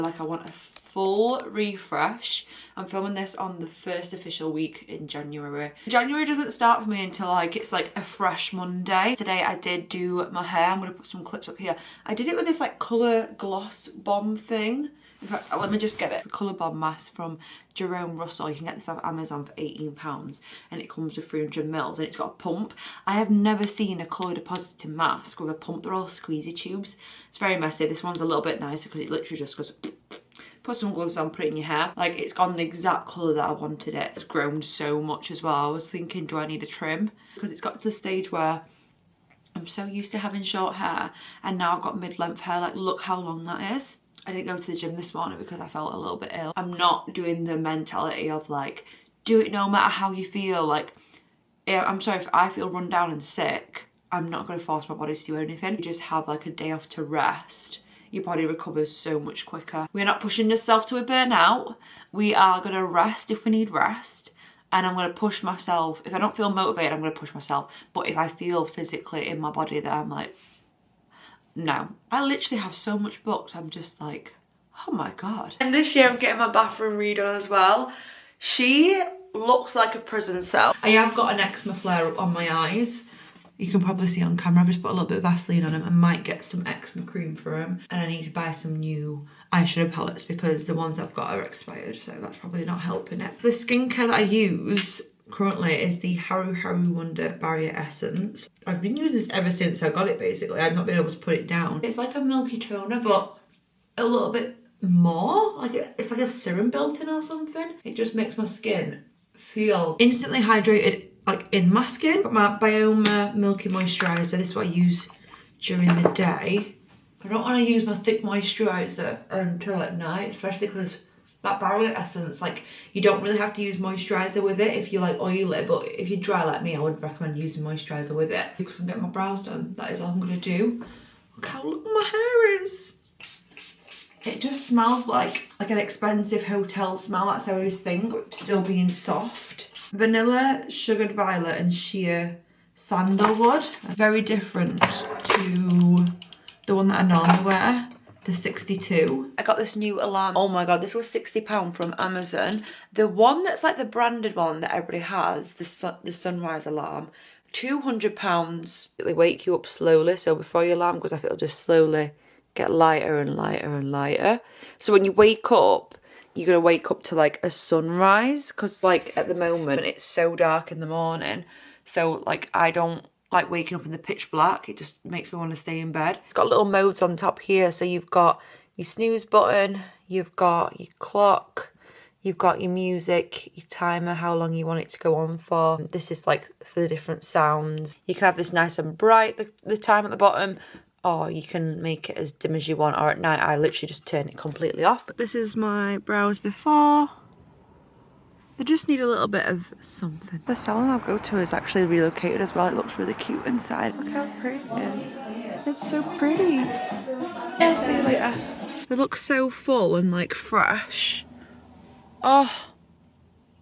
Like I want a full refresh. I'm filming this on the first official week in January. January doesn't start for me until like it's like a fresh Monday. Today I did do my hair. I'm gonna put some clips up here. I did it with this like colour gloss bomb thing. In fact, let me just get it. It's a colour bomb mask from Jerome Russell. You can get this off Amazon for £18 and it comes with 300 mils and it's got a pump. I have never seen a colour depositing mask with a pump. They're all squeezy tubes. It's very messy. This one's a little bit nicer because it literally just goes... Put some gloves on, put it in your hair. Like, it's gone the exact colour that I wanted it. It's grown so much as well. I was thinking, do I need a trim? Because it's got to the stage where I'm so used to having short hair and now I've got mid-length hair. Like, look how long that is. I didn't go to the gym this morning because I felt a little bit ill. I'm not doing the mentality of like, do it no matter how you feel. Like, I'm sorry, if I feel run down and sick, I'm not going to force my body to do anything. You just have like a day off to rest. Your body recovers so much quicker. We're not pushing yourself to a burnout. We are going to rest if we need rest. And I'm going to push myself. If I don't feel motivated, I'm going to push myself. But if I feel physically in my body that I'm like, no. I literally have so much booked. I'm just like, oh my God. And this year I'm getting my bathroom redone as well. She looks like a prison cell. I have got an eczema flare up on my eyes. You can probably see on camera. I've just put a little bit of Vaseline on them. I might get some eczema cream for them. And I need to buy some new eyeshadow palettes because the ones I've got are expired. So that's probably not helping it. The skincare that I use currently is the Haru Haru Wonder Barrier Essence. I've been using this ever since I got it basically. I've not been able to put it down. It's like a milky toner but a little bit more. Like it's like a serum built in or something. It just makes my skin feel instantly hydrated like in my skin. Got my Bioma Milky Moisturiser. This is what I use during the day. I don't want to use my thick moisturiser until at night, especially because that barrier essence, like, you don't really have to use moisturiser with it if you like oily, but if you're dry like me, I would recommend using moisturiser with it. Because I'm getting my brows done, that is all I'm going to do. Look how long my hair is. It just smells like an expensive hotel smell, that's how I always think, but still being soft. Vanilla, sugared violet and sheer sandalwood. Very different to the one that I normally wear. The 62. I got this new alarm. Oh my God, this was £60 from Amazon. The one that's like the branded one that everybody has, the sunrise alarm, £200. They wake you up slowly, so before your alarm goes off, it'll just slowly get lighter and lighter and lighter. So when you wake up, you're gonna wake up to like a sunrise, because like at the moment it's so dark in the morning. So like I don't like waking up in the pitch black. It just makes me want to stay in bed. It's got little modes on top here. So you've got your snooze button, you've got your clock, you've got your music, your timer, how long you want it to go on for. This is like for the different sounds. You can have this nice and bright, the time at the bottom, or you can make it as dim as you want, or at night I literally just turn it completely off. But this is my brows before. They just need a little bit of something. The salon I'll go to is actually relocated as well. It looks really cute inside. Look how pretty it is. It's so pretty. Yeah, see you later. They look so full and like fresh. Oh,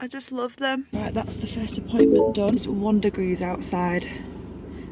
I just love them. Right, that's the first appointment done. It's 1 degree outside.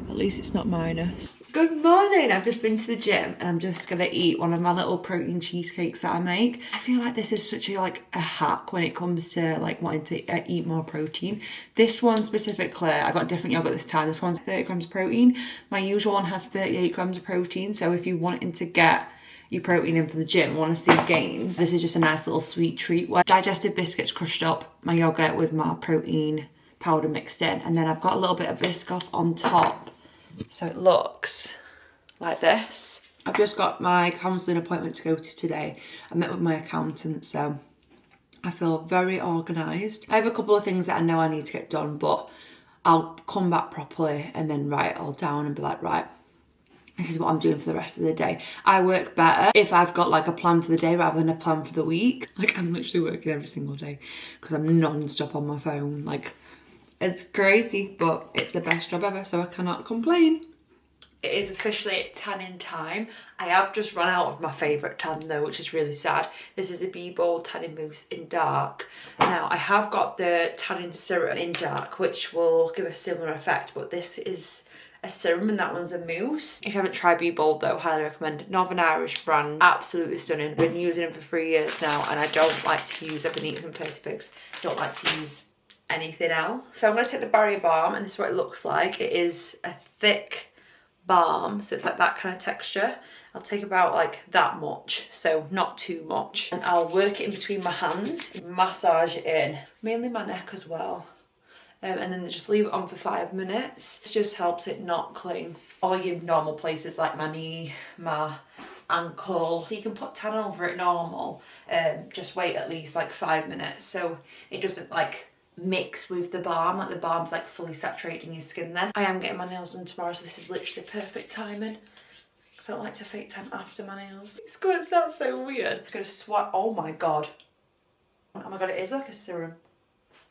At least it's not minus. Good morning. I've just been to the gym and I'm just gonna eat one of my little protein cheesecakes that I make. I feel like this is such a hack when it comes to like wanting to eat more protein. This one specifically, I got different yogurt this time. This one's 30 grams of protein. My usual one has 38 grams of protein. So if you're wanting to get your protein in for the gym, want to see gains, this is just a nice little sweet treat where digestive biscuits crushed up, my yogurt with my protein powder mixed in, and then I've got a little bit of Biscoff on top. So it looks like this. I've just got my counselling appointment to go to today. I met with my accountant, so I feel very organised. I have a couple of things that I know I need to get done, but I'll come back properly and then write it all down and be like, right, this is what I'm doing for the rest of the day. I work better if I've got like a plan for the day rather than a plan for the week. Like I'm literally working every single day because I'm non-stop on my phone. Like, it's crazy, but it's the best job ever, so I cannot complain. It is officially tanning time. I have just run out of my favourite tan though, which is really sad. This is the Be Bold Tanning Mousse in dark. Now, I have got the tanning serum in dark, which will give a similar effect, but this is a serum, and that one's a mousse. If you haven't tried Be Bold though, highly recommend. Northern Irish brand, absolutely stunning. I've been using them for 3 years now, and I don't like to use, I've been eating some Tasty Pigs, don't like to use anything else. So I'm going to take the Barrier Balm, and this is what it looks like. It is a thick balm, so it's like that kind of texture. I'll take about like that much, so not too much. And I'll work it in between my hands, massage it in, mainly my neck as well. And then just leave it on for 5 minutes. It just helps it not cling. All your normal places like my knee, my ankle. So you can put tan over it normal, just wait at least like 5 minutes so it doesn't like mix with the balm, like the balm's like fully saturating your skin then. I am getting my nails done tomorrow, so this is literally perfect timing. Because I don't like to fake tan after my nails. It's going to sound so weird. It's going to swat, oh my god. Oh my god, it is like a serum.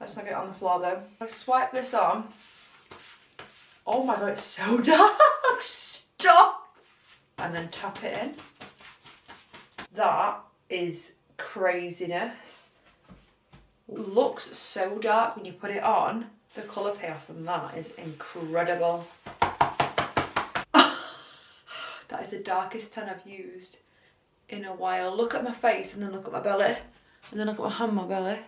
Let's not get it on the floor though. I swipe this on. Oh my god, it's so dark. Stop! And then tap it in. That is craziness. Looks so dark when you put it on. The colour payoff from that is incredible. That is the darkest tan I've used in a while. Look at my face and then look at my belly. And then look at my hand, my belly.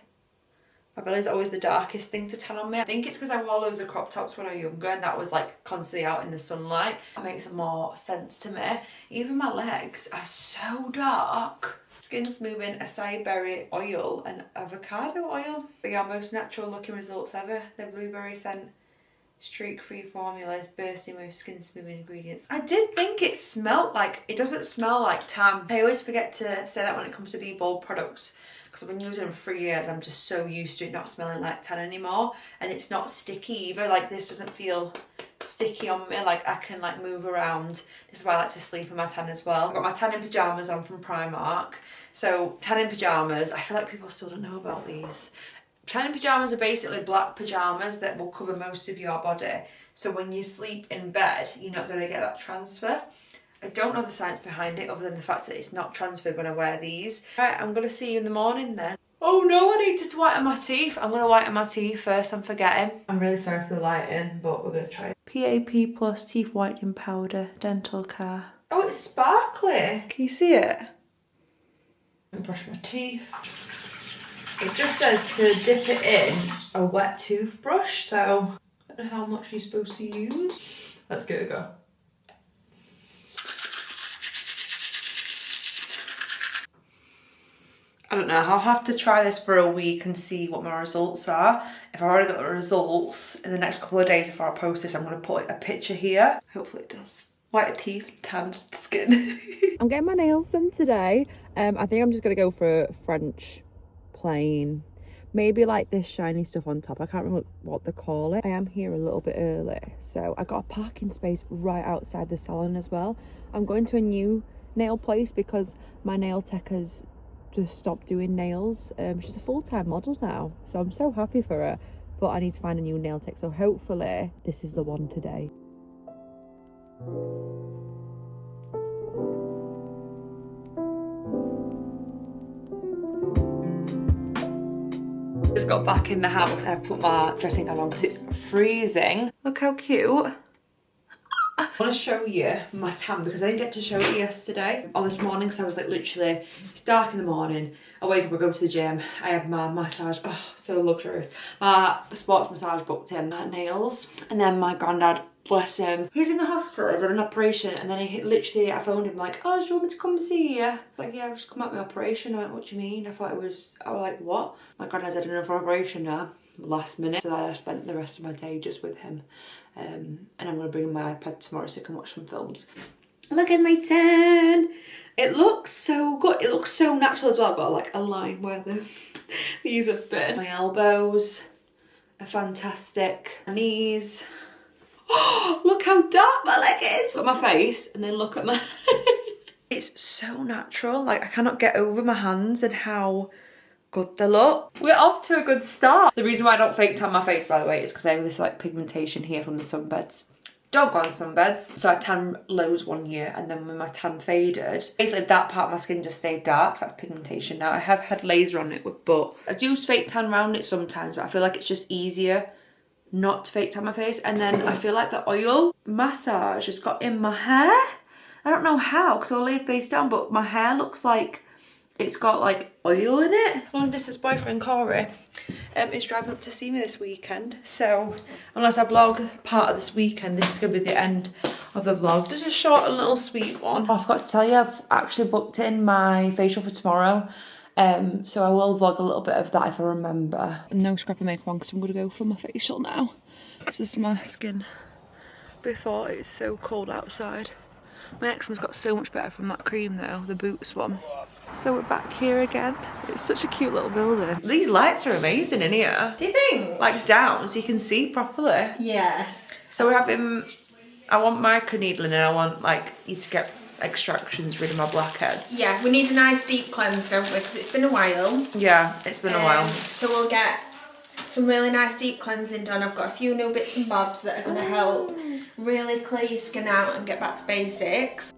My belly's always the darkest thing to tan on me. I think it's because I wore loads of crop tops when I was younger and that was like constantly out in the sunlight. That makes more sense to me. Even my legs are so dark. Skin Smoothing acai berry oil and avocado oil. But yeah, most natural looking results ever. The blueberry scent, streak free formulas, bursting with skin smoothing ingredients. I did think it smelled like, it doesn't smell like tan. I always forget to say that when it comes to Be Bold products, because I've been using them for 3 years. I'm just so used to it not smelling like tan anymore, and it's not sticky either. Like this doesn't feel sticky on me, like I can like move around. This is why I like to sleep in my tan as well. I've got my tanning pyjamas on from Primark. So tanning pyjamas, I feel like people still don't know about these. Tanning pyjamas are basically black pyjamas that will cover most of your body. So when you sleep in bed, you're not going to get that transfer. I don't know the science behind it other than the fact that it's not transferred when I wear these. Right, I'm going to see you in the morning then. Oh no, I need to whiten my teeth. I'm going to whiten my teeth first, I'm forgetting. I'm really sorry for the lighting, but we're going to try it. PAP Plus Teeth Whitening Powder, Dental Care. Oh, it's sparkly. Can you see it? And brush my teeth. It just says to dip it in a wet toothbrush, so I don't know how much you're supposed to use. Let's give it a go. I don't know, I'll have to try this for a week and see what my results are. If I've already got the results in the next couple of days before I post this, I'm going to put a picture here. Hopefully it does. Whiter teeth, tanned skin. I'm getting my nails done today. I think I'm just going to go for French plain. Maybe like this shiny stuff on top. I can't remember what they call it. I am here a little bit early, so I got a parking space right outside the salon as well. I'm going to a new nail place because my nail tech has just stopped doing nails. She's a full-time model now, so I'm so happy for her, but I need to find a new nail tech, so hopefully this is the one today. Just got back in the house and I've put my dressing gown on because it's freezing. Look how cute. I want to show you my tan because I didn't get to show it yesterday or this morning because I was like literally, it's dark in the morning, I wake up, I go to the gym, I have my massage, oh so luxurious, my sports massage booked in, my nails, and then my granddad, bless him, he's in the hospital, he's had an operation, and then I phoned him like, oh do you want me to come and see you? Like, yeah, I've just come out my operation. I went, what do you mean? I was like, what? My granddad's had another operation now, last minute, so I spent the rest of my day just with him. And I'm going to bring my iPad tomorrow so I can watch some films. Look at my tan! It looks so good. It looks so natural as well. I've got like a line where these have been. My elbows are fantastic. My knees. Oh, look how dark my leg is! Look at my face and then look at my... It's so natural. Like, I cannot get over my hands and how good they look. We're off to a good start. The reason why I don't fake tan my face, by the way, is because I have this like pigmentation here from the sunbeds. Don't go on sunbeds. So I tan loads 1 year, and then when my tan faded, basically that part of my skin just stayed dark, so that's pigmentation now. I have had laser on it, but I do fake tan around it sometimes, but I feel like it's just easier not to fake tan my face. And then I feel like the oil massage has got in my hair. I don't know how, because I lay face down, but my hair looks like it's got like oil in it. Long distance boyfriend Corey is driving up to see me this weekend. So unless I vlog part of this weekend, this is going to be the end of the vlog. Just a short and little sweet one. I forgot to tell you, I've actually booked in my facial for tomorrow. So I will vlog a little bit of that if I remember. No scrap of makeup on because I'm going to go for my facial now. This is my skin before it's so cold outside. My eczema's got so much better from that cream though, the Boots one. So we're back here again. It's such a cute little building. These lights are amazing in here. Do you think? Like down so you can see properly. Yeah. So we're having, I want microneedling and I want like you to get extractions rid of my blackheads. Yeah, we need a nice deep cleanse, don't we? Because it's been a while. Yeah, it's been a while. So we'll get some really nice deep cleansing done. I've got a few new bits and bobs that are going to help really clear your skin out and get back to basics.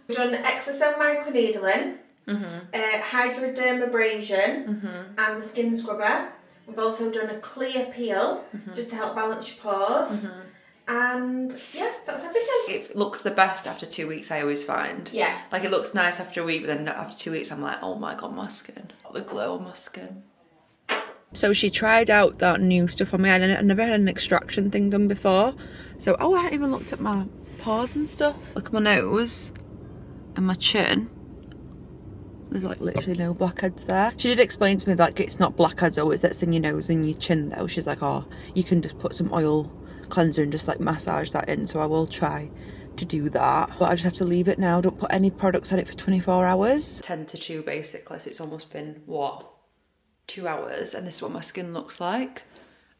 We've done exocell microneedling, hydrodermabrasion, and the skin scrubber. We've also done a clear peel, just to help balance your pores. And yeah, that's everything. It looks the best after 2 weeks, I always find. Yeah. Like it looks nice after a week, but then after 2 weeks I'm like, oh my god, my skin. The glow on my skin. So she tried out that new stuff on me. I never had an extraction thing done before. So, I hadn't even looked at my pores and stuff. Look at my nose and my chin. There's like literally no blackheads there. She did explain to me that it's not blackheads always that's in your nose and your chin though. She's like, oh, you can just put some oil cleanser and just like massage that in. So I will try to do that. But I just have to leave it now. Don't put any products on it for 24 hours. 10 to 2 basically. So it's almost been, what, 2 hours? And this is what my skin looks like.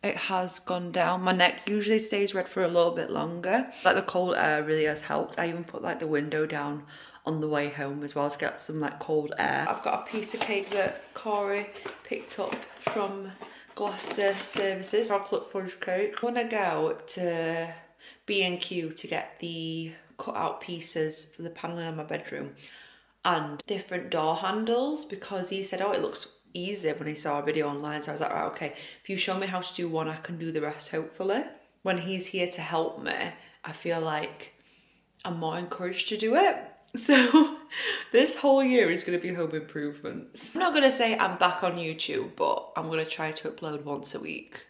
It has gone down. My neck usually stays red for a little bit longer. Like the cold air really has helped. I even put like the window down on the way home as well to get some like cold air. I've got a piece of cake that Corey picked up from Gloucester Services. Chocolate fudge cake. I want to go to B&Q to get the cut out pieces for the paneling in my bedroom and different door handles because he said, oh, it looks easy when he saw a video online. So I was like, right, okay, if you show me how to do one, I can do the rest hopefully. When he's here to help me, I feel like I'm more encouraged to do it. So this whole year is going to be home improvements. I'm not going to say I'm back on YouTube, but I'm going to try to upload once a week.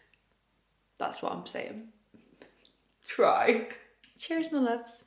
That's what I'm saying. Try. Cheers, my loves.